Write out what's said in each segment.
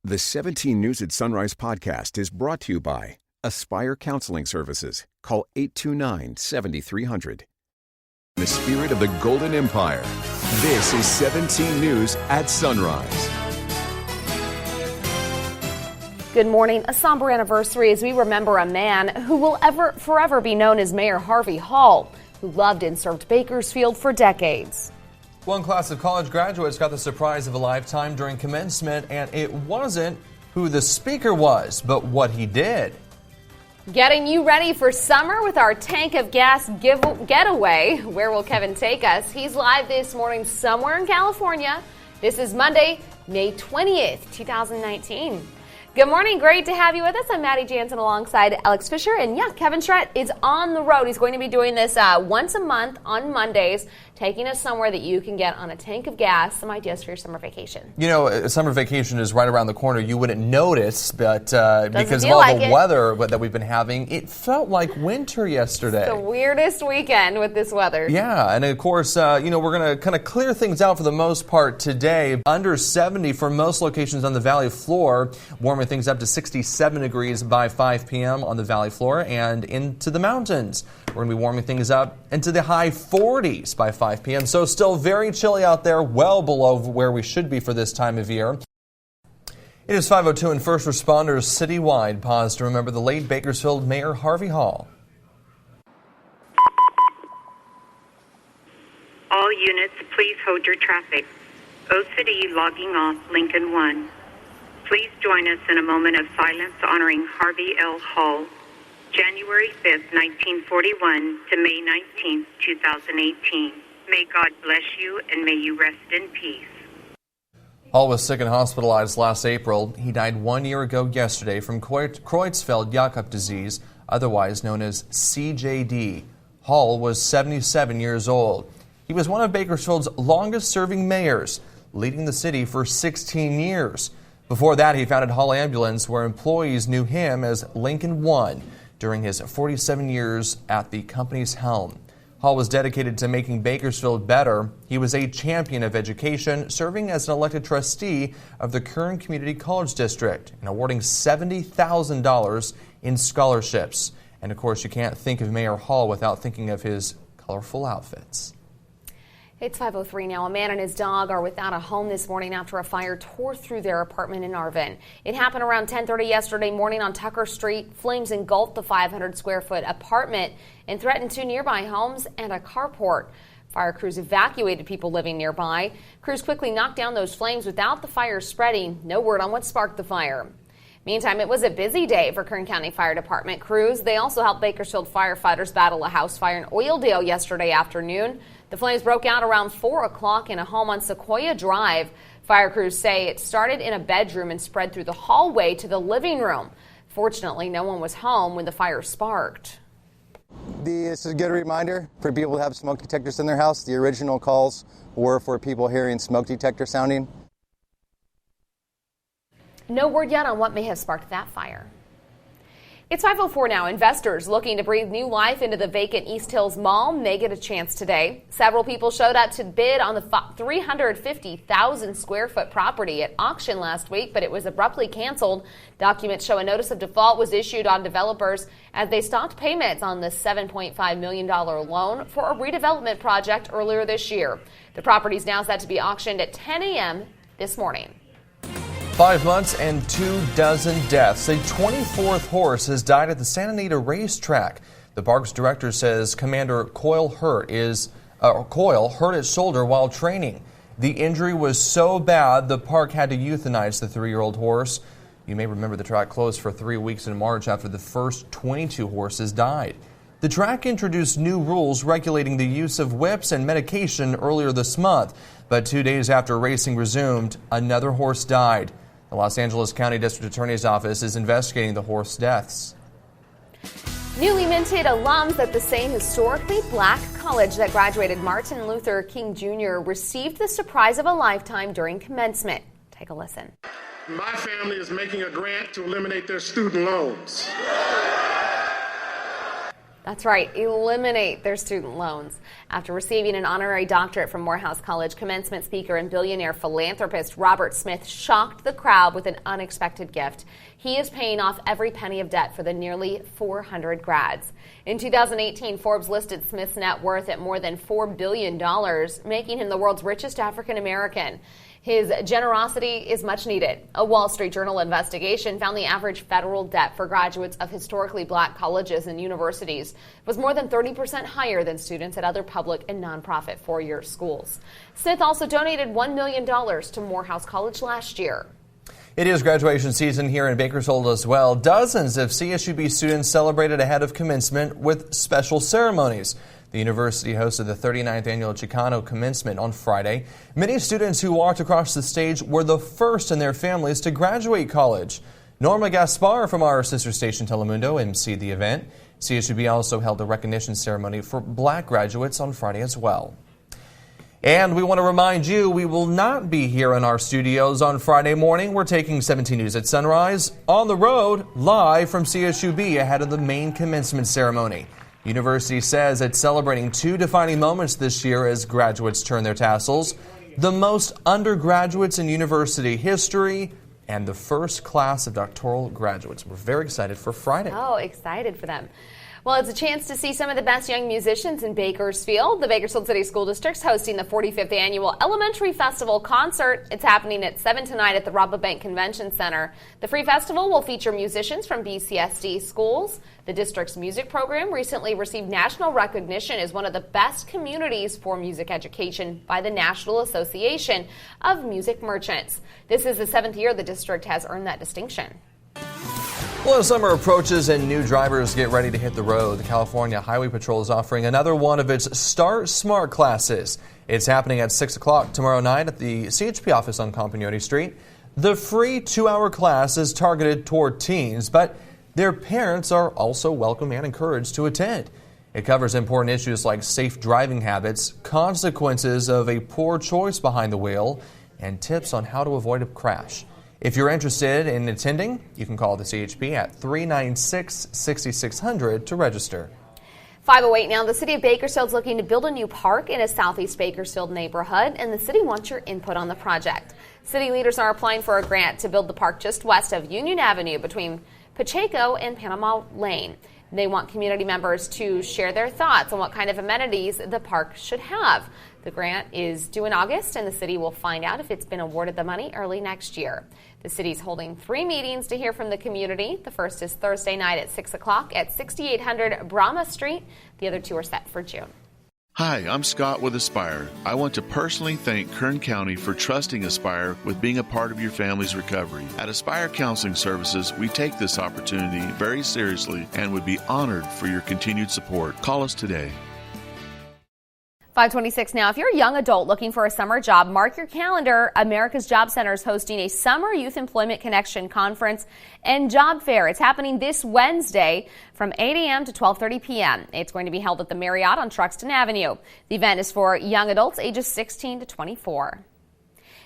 The 17 News at Sunrise podcast is brought to you by Aspire Counseling Services. Call 829-7300. In the spirit of the Golden Empire, this is 17 News at Sunrise. Good morning. A somber anniversary as we remember a man who will forever be known as Mayor Harvey Hall, who loved and served Bakersfield for decades. One class of college graduates got the surprise of a lifetime during commencement, and it wasn't who the speaker was, but what he did. Getting you ready for summer with our tank of gas getaway. Where will Kevin take us? He's live this morning somewhere in California. This is Monday, May 20th, 2019. Good morning. Great to have you with us. I'm Maddie Jansen alongside Alex Fisher. And yeah, Kevin Schredt is on the road. He's going to be doing this once a month on Mondays, taking us somewhere that you can get on a tank of gas. Some ideas for your summer vacation. You know, summer vacation is right around the corner. You wouldn't notice, but because of all the weather that we've been having, it felt like winter yesterday. It's the weirdest weekend with this weather. Yeah, and of course, we're going to kind of clear things out for the most part today. Under 70 for most locations on the valley floor, warming things up to 67 degrees by 5 p.m. on the valley floor and into the mountains. We're going to be warming things up into the high 40s by 5 p.m. So still very chilly out there, well below where we should be for this time of year. It is 5:02 and first responders citywide pause to remember the late Bakersfield Mayor Harvey Hall. All units, please hold your traffic. OCD logging off Lincoln 1. Please join us in a moment of silence honoring Harvey L. Hall, January 5th, 1941 to May 19th, 2018. May God bless you and may you rest in peace. Hall was sick and hospitalized last April. He died 1 year ago yesterday from Creutzfeldt-Jakob disease, otherwise known as CJD. Hall was 77 years old. He was one of Bakersfield's longest-serving mayors, leading the city for 16 years. Before that, he founded Hall Ambulance, where employees knew him as Lincoln One during his 47 years at the company's helm. Hall was dedicated to making Bakersfield better. He was a champion of education, serving as an elected trustee of the Kern Community College District and awarding $70,000 in scholarships. And of course, you can't think of Mayor Hall without thinking of his colorful outfits. It's 5:03 now. A man and his dog are without a home this morning after a fire tore through their apartment in Arvin. It happened around 10:30 yesterday morning on Tucker Street. Flames engulfed the 500-square-foot apartment and threatened two nearby homes and a carport. Fire crews evacuated people living nearby. Crews quickly knocked down those flames without the fire spreading. No word on what sparked the fire. Meantime, it was a busy day for Kern County Fire Department crews. They also helped Bakersfield firefighters battle a house fire in Oildale yesterday afternoon. The flames broke out around 4 o'clock in a home on Sequoia Drive. Fire crews say it started in a bedroom and spread through the hallway to the living room. Fortunately, no one was home when the fire sparked. This is a good reminder for people who have smoke detectors in their house. The original calls were for people hearing smoke detector sounding. No word yet on what may have sparked that fire. It's 5:04 now. Investors looking to breathe new life into the vacant East Hills Mall may get a chance today. Several people showed up to bid on the 350,000 square foot property at auction last week, but it was abruptly canceled. Documents show a notice of default was issued on developers as they stopped payments on the $7.5 million loan for a redevelopment project earlier this year. The property is now set to be auctioned at 10 a.m. this morning. 5 months and 24 deaths. A 24th horse has died at the Santa Anita racetrack. The park's director says Commander Coyle hurt his shoulder while training. The injury was so bad the park had to euthanize the 3-year-old horse. You may remember the track closed for 3 weeks in March after the first 22 horses died. The track introduced new rules regulating the use of whips and medication earlier this month, but 2 days after racing resumed, another horse died. The Los Angeles County District Attorney's Office is investigating the horse deaths. Newly minted alums at the same historically black college that graduated Martin Luther King Jr. received the surprise of a lifetime during commencement. Take a listen. My family is making a grant to eliminate their student loans. That's right, eliminate their student loans. After receiving an honorary doctorate from Morehouse College, commencement speaker and billionaire philanthropist Robert Smith shocked the crowd with an unexpected gift. He is paying off every penny of debt for the nearly 400 grads. In 2018, Forbes listed Smith's net worth at more than $4 billion, making him the world's richest African American. His generosity is much needed. A Wall Street Journal investigation found the average federal debt for graduates of historically black colleges and universities was more than 30% higher than students at other public and nonprofit four-year schools. Smith also donated $1 million to Morehouse College last year. It is graduation season here in Bakersfield as well. Dozens of CSUB students celebrated ahead of commencement with special ceremonies. The university hosted the 39th annual Chicano commencement on Friday. Many students who walked across the stage were the first in their families to graduate college. Norma Gaspar from our sister station Telemundo emceed the event. CSUB also held a recognition ceremony for black graduates on Friday as well. And we want to remind you, we will not be here in our studios on Friday morning. We're taking 17 News at Sunrise on the road, live from CSUB ahead of the main commencement ceremony. The university says it's celebrating two defining moments this year as graduates turn their tassels. The most undergraduates in university history and the first class of doctoral graduates. We're very excited for Friday. Oh, excited for them. Well, it's a chance to see some of the best young musicians in Bakersfield. The Bakersfield City School District's hosting the 45th Annual Elementary Festival Concert. It's happening at 7 tonight at the Rabobank Convention Center. The free festival will feature musicians from BCSD schools. The district's music program recently received national recognition as one of the best communities for music education by the National Association of Music Merchants. This is the 7th year the district has earned that distinction. Well, as summer approaches and new drivers get ready to hit the road, the California Highway Patrol is offering another one of its Start Smart classes. It's happening at 6 o'clock tomorrow night at the CHP office on Compagnoni Street. The free 2-hour class is targeted toward teens, but their parents are also welcome and encouraged to attend. It covers important issues like safe driving habits, consequences of a poor choice behind the wheel, and tips on how to avoid a crash. If you're interested in attending, you can call the CHP at 396-6600 to register. 5:08 now. The city of Bakersfield is looking to build a new park in a southeast Bakersfield neighborhood, and the city wants your input on the project. City leaders are applying for a grant to build the park just west of Union Avenue between Pacheco and Panama Lane. They want community members to share their thoughts on what kind of amenities the park should have. The grant is due in August, and the city will find out if it's been awarded the money early next year. The city's holding 3 meetings to hear from the community. The first is Thursday night at 6 o'clock at 6800 Brahma Street. The other two are set for June. Hi, I'm Scott with Aspire. I want to personally thank Kern County for trusting Aspire with being a part of your family's recovery. At Aspire Counseling Services, we take this opportunity very seriously and would be honored for your continued support. Call us today. 5:26 now. If you're a young adult looking for a summer job, mark your calendar. America's Job Center is hosting a Summer Youth Employment Connection Conference and Job Fair. It's happening this Wednesday from 8 a.m. to 12:30 p.m. It's going to be held at the Marriott on Truxtun Avenue. The event is for young adults ages 16 to 24.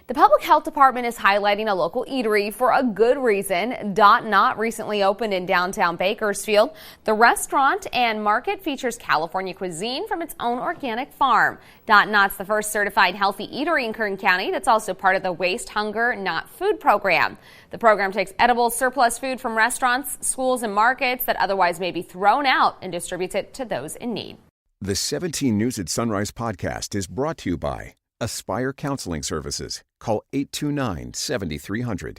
The Public Health Department is highlighting a local eatery for a good reason. Dot Knot recently opened in downtown Bakersfield. The restaurant and market features California cuisine from its own organic farm. Dot Knot's the first certified healthy eatery in Kern County that's also part of the Waste Hunger Not Food program. The program takes edible surplus food from restaurants, schools, and markets that otherwise may be thrown out and distributes it to those in need. The 17 News at Sunrise podcast is brought to you by Aspire Counseling Services. Call 829-7300.